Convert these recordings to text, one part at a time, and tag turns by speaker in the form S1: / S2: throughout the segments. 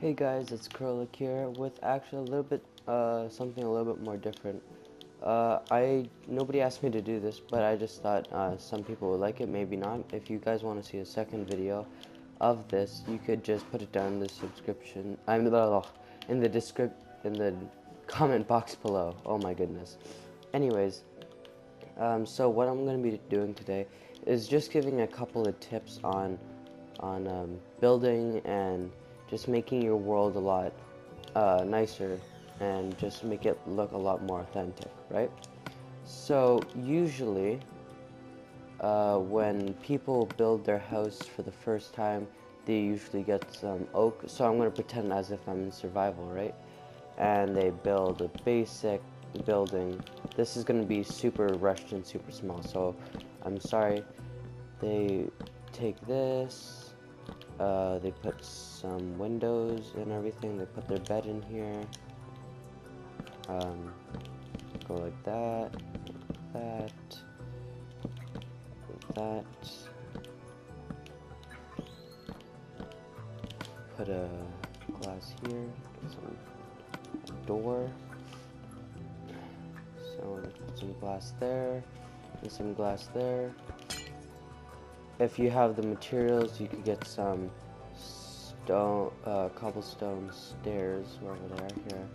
S1: Hey guys, it's Curlic here with actually a little bit, something a little bit more different. Nobody asked me to do this, but I just thought some people would like it, maybe not. If you guys want to see a second video of this, you could just put it down in the subscription. In the in the comment box below. Oh my goodness. Anyways, so what I'm going to be doing today is just giving a couple of tips on building and just making your world a lot nicer and just make it look a lot more authentic, right? So usually when people build their house for the first time, they usually get some oak. So I'm going to pretend as if I'm in survival, right? And they build a basic building. This is going to be super rushed and super small, so I'm sorry. They take this, they put some windows and everything, they put their bed in here, go like that, like that, put a glass here, get some door, so put some glass there, and some glass there. If you have the materials, you could get some stone, cobblestone stairs, wherever they are here.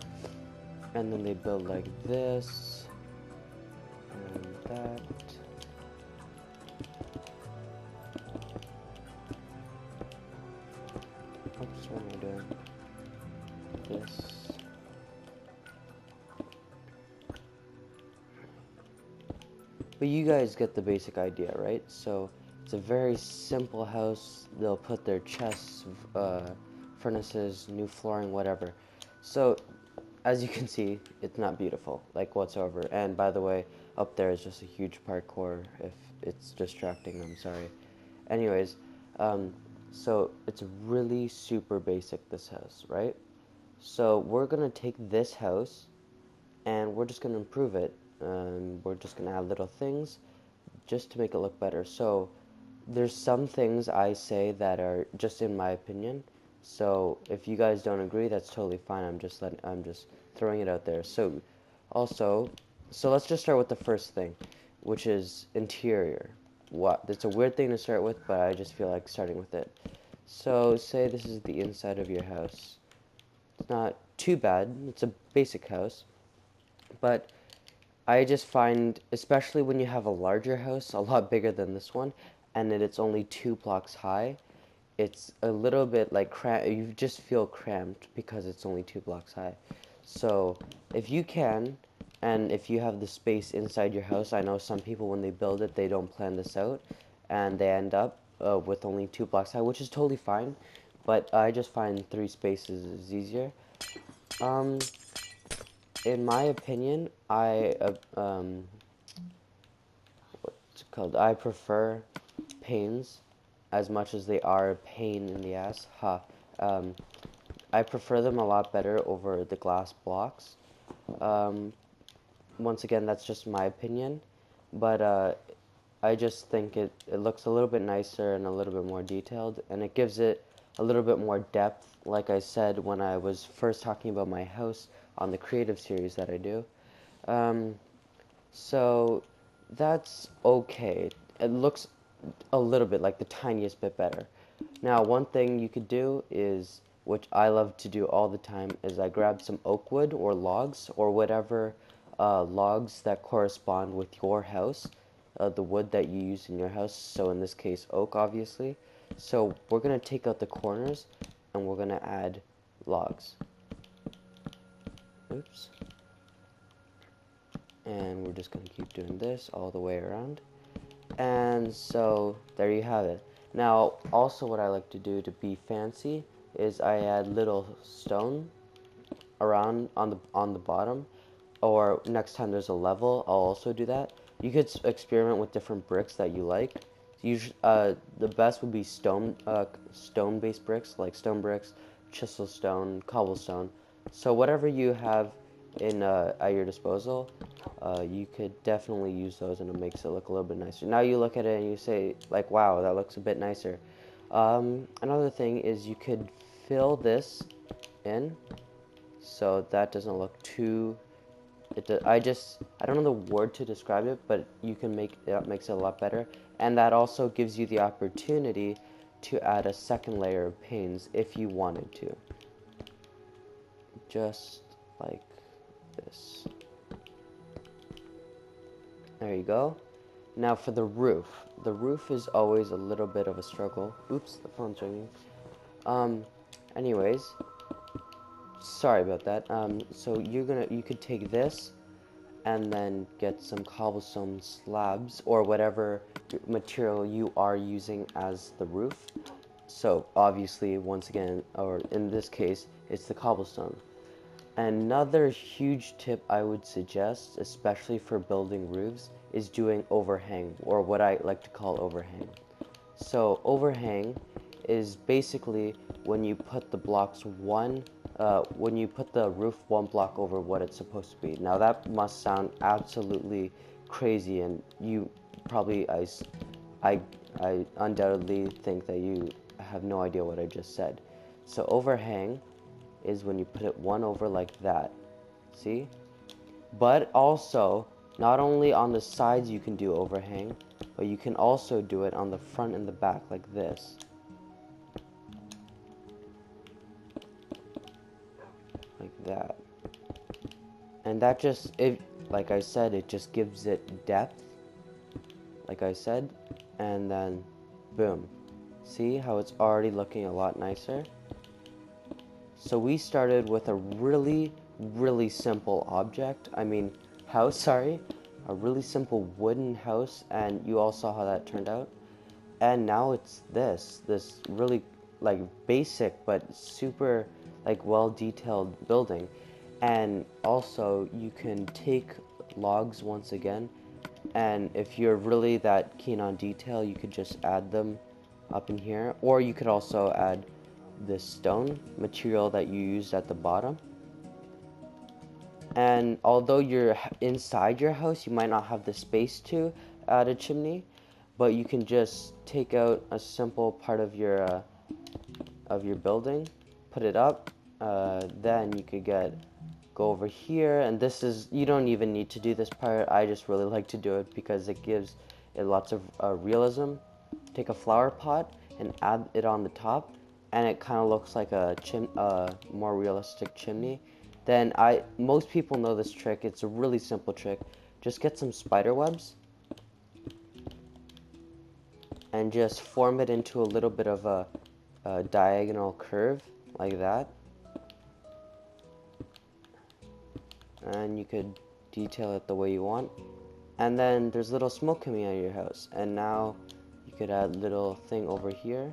S1: And then they build like this, and that. Oops, what am I doing? This. But you guys get the basic idea, right? So it's a very simple house. They'll put their chests, furnaces, new flooring, whatever. So as you can see, it's not beautiful, like whatsoever. And by the way, up there is just a huge parkour. If it's distracting, I'm sorry. Anyways, so it's really super basic, this house, right? So we're gonna take this house and we're just gonna improve it. We're just gonna add little things just to make it look better. So there's some things I say that are just in my opinion. So if you guys don't agree, that's totally fine. I'm just throwing it out there. So also, so let's just start with the first thing, which is interior. What? It's a weird thing to start with, but I just feel like starting with it. So say this is the inside of your house. It's not too bad. It's a basic house, but I just find, especially when you have a larger house, a lot bigger than this one, and that it's only 2 blocks high, it's a little bit like you just feel cramped because it's only 2 blocks high. So if you can, and if you have the space inside your house, I know some people when they build it, they don't plan this out, and they end up with only 2 blocks high, which is totally fine. But I just find 3 spaces is easier. Um, in my opinion, what's it called? I prefer panes as much as they are a pain in the ass. I prefer them a lot better over the glass blocks. Um, Once again, that's just my opinion, but I just think it looks a little bit nicer and a little bit more detailed, and it gives it a little bit more depth, like I said when I was first talking about my house on the creative series that I do. Um, so that's okay. It looks a little bit like the tiniest bit better. Now, one thing you could do is, which I love to do all the time, is I grab some oak wood or logs or whatever logs that correspond with your house, the wood that you use in your house. So in this case, oak, obviously. So we're going to take out the corners and we're going to add logs. Oops. And we're just going to keep doing this all the way around. And so there you have it. Now, also what I like to do to be fancy is I add little stone around on the bottom, or next time there's a level, I'll also do that. You could experiment with different bricks that you like. Usually, the best would be stone-based bricks, like stone bricks, chisel stone, cobblestone. So whatever you have in at your disposal, you could definitely use those, and it makes it look a little bit nicer. Now you look at it and you say, like, wow, that looks a bit nicer. Another thing is you could fill this in, so that doesn't look too, I don't know the word to describe it, but you can that makes it a lot better. And that also gives you the opportunity to add a second layer of panes if you wanted to. Just like this. There you go. Now for the roof. The roof is always a little bit of a struggle. Oops, the phone's ringing. Anyways, sorry about that. So you could take this and then get some cobblestone slabs or whatever material you are using as the roof. So obviously, once again, or in this case, it's the cobblestone. Another huge tip I would suggest, especially for building roofs, is doing overhang, or what I like to call overhang. So overhang is basically when you put the blocks when you put the roof one block over what it's supposed to be. Now that must sound absolutely crazy, and you probably, I undoubtedly think that you have no idea what I just said. So overhang is when you put it one over like that, see? But also, not only on the sides you can do overhang, but you can also do it on the front and the back like this. Like that. And that just, like I said, it just gives it depth, like I said, and then boom. See how it's already looking a lot nicer? So we started with a really simple object, house, sorry, a really simple wooden house, and you all saw how that turned out. And now it's this really like basic but super like well detailed building. And also you can take logs once again, and if you're really that keen on detail, you could just add them up in here, or you could also add this stone material that you used at the bottom. And although you're inside your house, you might not have the space to add a chimney, but you can just take out a simple part of your building, put it up, then you could go over here, and this is, you don't even need to do this part. I just really like to do it because it gives it lots of realism. Take a flower pot and add it on the top, and it kind of looks like a more realistic chimney. Then most people know this trick. It's a really simple trick. Just get some spider webs and just form it into a little bit of a diagonal curve like that. And you could detail it the way you want. And then there's little smoke coming out of your house. And now you could add little thing over here.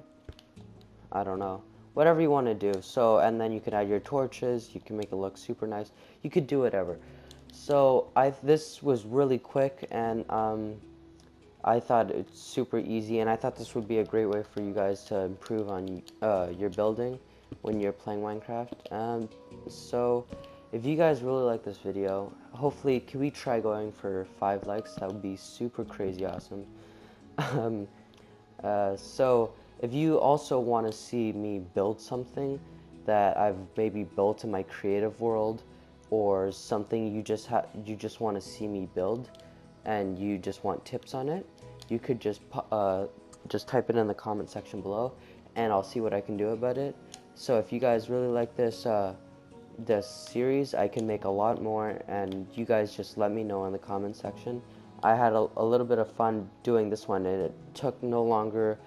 S1: I don't know. Whatever you want to do. So, and then you could add your torches. You can make it look super nice. You could do whatever. So, this was really quick, and I thought it's super easy, and I thought this would be a great way for you guys to improve on your building when you're playing Minecraft. So, if you guys really like this video, hopefully, can we try going for 5 likes? That would be super crazy awesome. So, if you also want to see me build something that I've maybe built in my creative world, or something you just want to see me build, and you just want tips on it, you could just type it in the comment section below, and I'll see what I can do about it. So if you guys really like this series, I can make a lot more, and you guys just let me know in the comment section. I had a little bit of fun doing this one, and it took no longer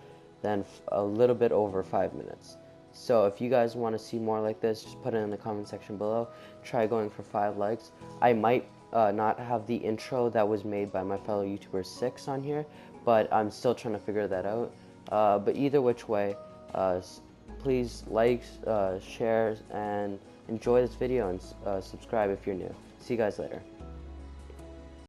S1: than a little bit over 5 minutes. So if you guys want to see more like this, just put it in the comment section below. Try going for 5 likes. I might not have the intro that was made by my fellow YouTuber 6 on here, but I'm still trying to figure that out. But either which way, please like, share, and enjoy this video, and subscribe if you're new. See you guys later.